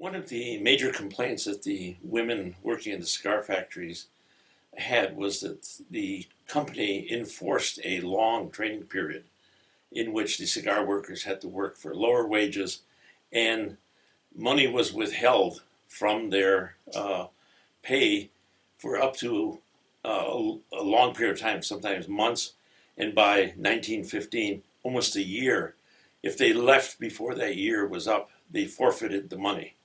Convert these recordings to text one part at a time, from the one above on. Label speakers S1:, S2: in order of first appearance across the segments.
S1: One of the major complaints that the women working in the cigar factories had was that the company enforced a long training period in which the cigar workers had to work for lower wages, and money was withheld from their pay for up to a long period of time, sometimes months, and by 1915, almost a year. If they left before that year was up, they forfeited the money.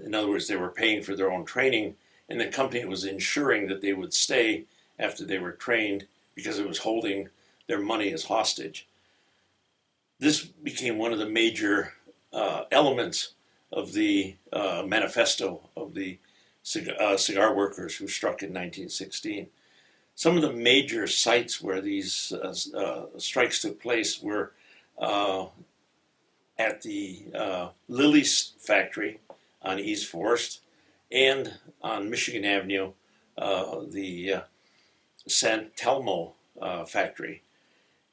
S1: In other words, they were paying for their own training, and the company was ensuring that they would stay after they were trained because it was holding their money as hostage. This became one of the major elements of the manifesto of the cigar workers who struck in 1916. Some of the major sites where these strikes took place were at the Lilly's factory on East Forest and on Michigan Avenue, the San Telmo factory.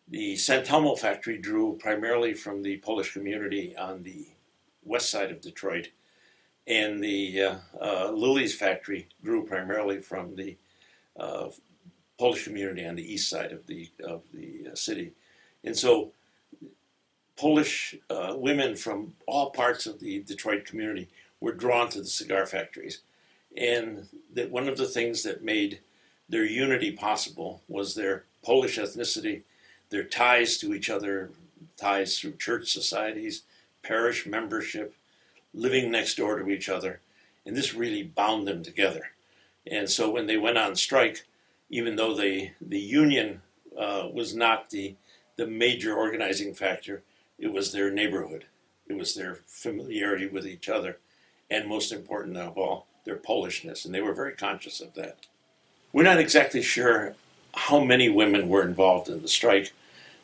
S1: The San Telmo factory drew primarily from the Polish community on the west side of Detroit, and the Lilly's factory grew primarily from the Polish community on the east side of the city. And so Polish women from all parts of the Detroit community were drawn to the cigar factories. And that one of the things that made their unity possible was their Polish ethnicity, their ties to each other, ties through church societies, parish membership, living next door to each other. And this really bound them together. And so when they went on strike, even though the union was not the major organizing factor, it was their neighborhood. It was their familiarity with each other. And most important of all, their Polishness. And they were very conscious of that. We're not exactly sure how many women were involved in the strike.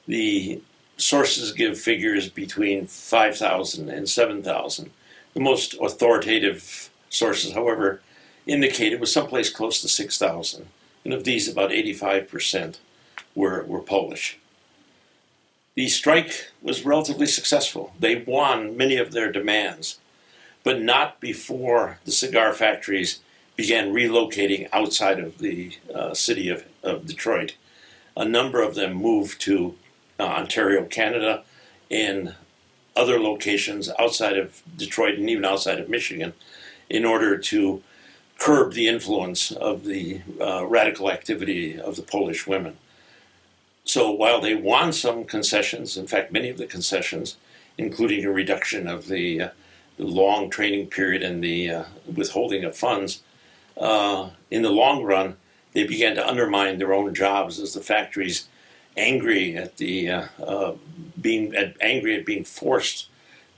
S1: The sources give figures between 5,000 and 7,000. The most authoritative sources, however, indicate it was someplace close to 6,000. And of these, about 85% were Polish. The strike was relatively successful. They won many of their demands, but not before the cigar factories began relocating outside of the city of Detroit. A number of them moved to Ontario, Canada, and other locations outside of Detroit and even outside of Michigan in order to curb the influence of the radical activity of the Polish women. So while they won some concessions, in fact, many of the concessions, including a reduction of the long training period and the withholding of funds, in the long run, they began to undermine their own jobs as the factories, angry at being forced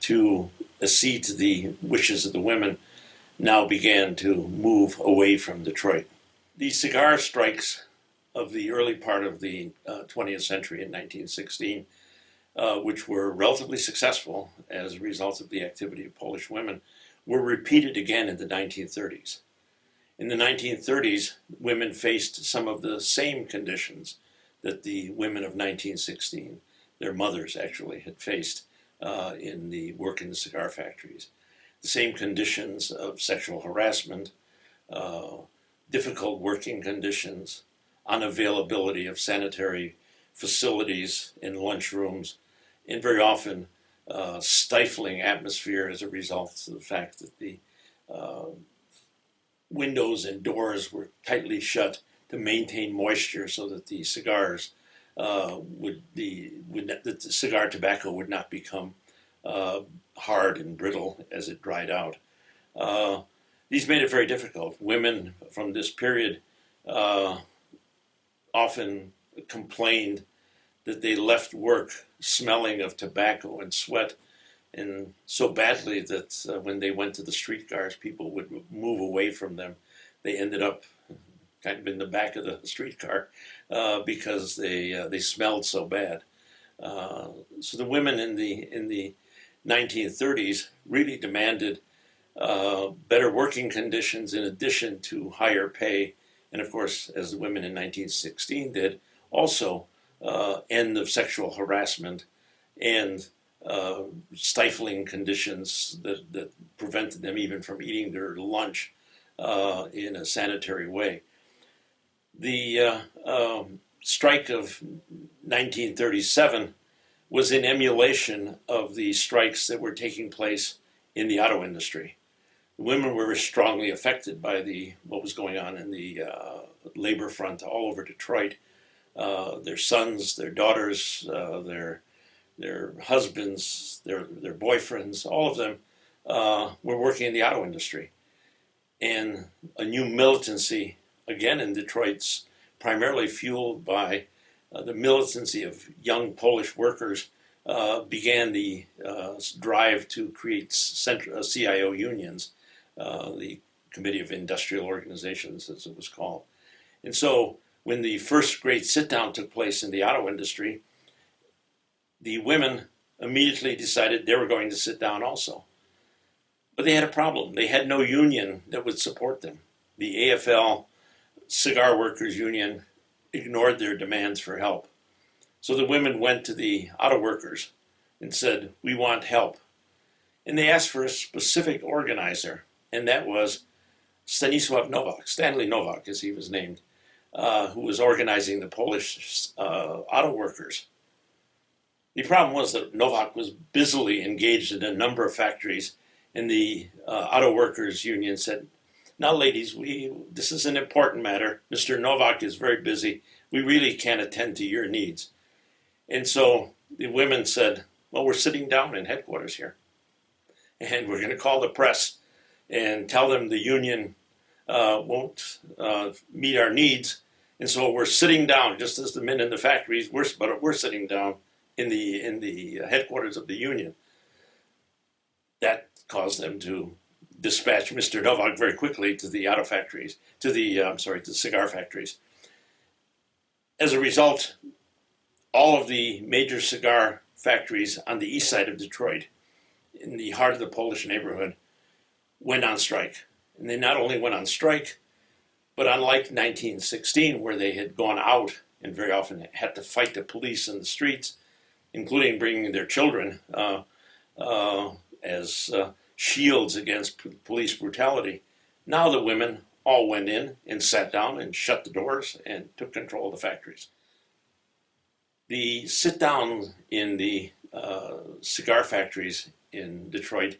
S1: to accede to the wishes of the women, now began to move away from Detroit. The cigar strikes of the early part of the 20th century in 1916, which were relatively successful as a result of the activity of Polish women, were repeated again in the 1930s. In the 1930s, women faced some of the same conditions that the women of 1916, their mothers actually, had faced in the work in the cigar factories. The same conditions of sexual harassment, difficult working conditions, unavailability of sanitary facilities in lunchrooms, and very often stifling atmosphere as a result of the fact that the windows and doors were tightly shut to maintain moisture so that the cigars the cigar tobacco would not become hard and brittle as it dried out. These made it very difficult. Women from this period often complained that they left work smelling of tobacco and sweat, and so badly that when they went to the streetcars, people would move away from them. They ended up kind of in the back of the streetcar because they smelled so bad. So the women in the 1930s really demanded better working conditions in addition to higher pay, and of course, as the women in 1916 did, also end of sexual harassment and stifling conditions that prevented them even from eating their lunch in a sanitary way. The strike of 1937 was in emulation of the strikes that were taking place in the auto industry. Women were strongly affected by what was going on in the labor front all over Detroit. Their sons, their daughters, their husbands, their boyfriends, all of them were working in the auto industry. And a new militancy, again in Detroit's primarily fueled by the militancy of young Polish workers, began the drive to create CIO unions, the Committee of Industrial Organizations, as it was called. And so when the first great sit-down took place in the auto industry, the women immediately decided they were going to sit down also. But they had a problem. They had no union that would support them. The AFL, Cigar Workers Union, ignored their demands for help. So the women went to the auto workers and said, "We want help." And they asked for a specific organizer, and that was Stanisław Nowak, Stanley Nowak as he was named, who was organizing the Polish auto workers. The problem was that Nowak was busily engaged in a number of factories, and the auto workers union said, "Now, ladies, this is an important matter. Mr. Nowak is very busy. We really can't attend to your needs." And so the women said, "Well, we're sitting down in headquarters here, and we're going to call the press and tell them the union won't meet our needs. And so we're sitting down, just as the men in the factories, but we're sitting down in the headquarters of the union." That caused them to dispatch Mr. Nowak very quickly to the auto factories, to the cigar factories. As a result, all of the major cigar factories on the east side of Detroit, in the heart of the Polish neighborhood, went on strike. And they not only went on strike, but unlike 1916, where they had gone out and very often had to fight the police in the streets, including bringing their children as shields against police brutality, now the women all went in and sat down and shut the doors and took control of the factories. The sit-down in the cigar factories in Detroit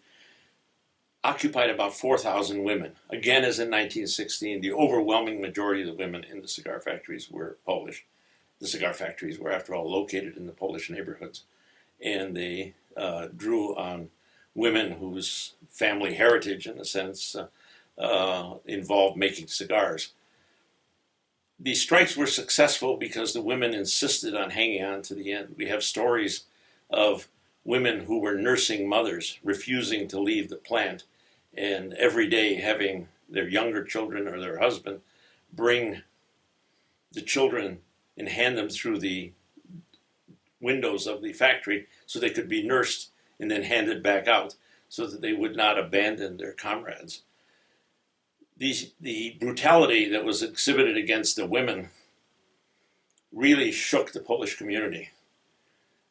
S1: occupied about 4,000 women. Again, as in 1916, the overwhelming majority of the women in the cigar factories were Polish. The cigar factories were, after all, located in the Polish neighborhoods, and they drew on women whose family heritage, in a sense, involved making cigars. The strikes were successful because the women insisted on hanging on to the end. We have stories of women who were nursing mothers refusing to leave the plant, and every day having their younger children or their husband bring the children and hand them through the windows of the factory so they could be nursed and then handed back out so that they would not abandon their comrades. The brutality that was exhibited against the women really shook the Polish community,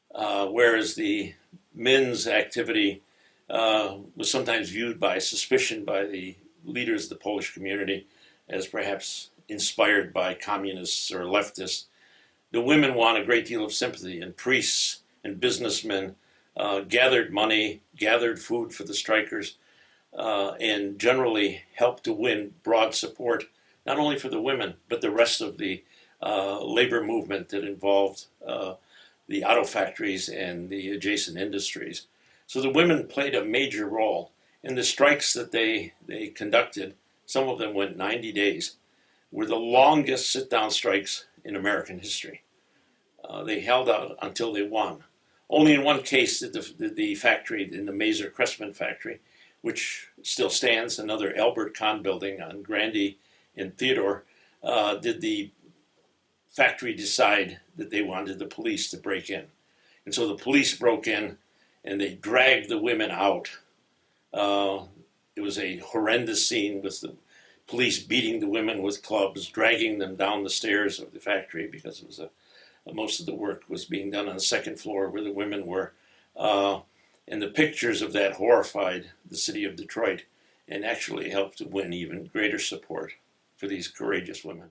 S1: whereas the men's activity was sometimes viewed by suspicion by the leaders of the Polish community as perhaps inspired by communists or leftists. The women won a great deal of sympathy, and priests and businessmen gathered money, gathered food for the strikers, and generally helped to win broad support, not only for the women, but the rest of the labor movement that involved the auto factories and the adjacent industries. So the women played a major role. In the strikes that they conducted, some of them went 90 days, were the longest sit-down strikes in American history. They held out until they won. Only in one case did the factory, in the Mazer Cressman factory, which still stands, another Albert Kahn building on Grandy and Theodore, did the factory decide that they wanted the police to break in. And so the police broke in and they dragged the women out. It was a horrendous scene with the police beating the women with clubs, dragging them down the stairs of the factory because it was most of the work was being done on the second floor where the women were And the pictures of that horrified the city of Detroit and actually helped to win even greater support for these courageous women.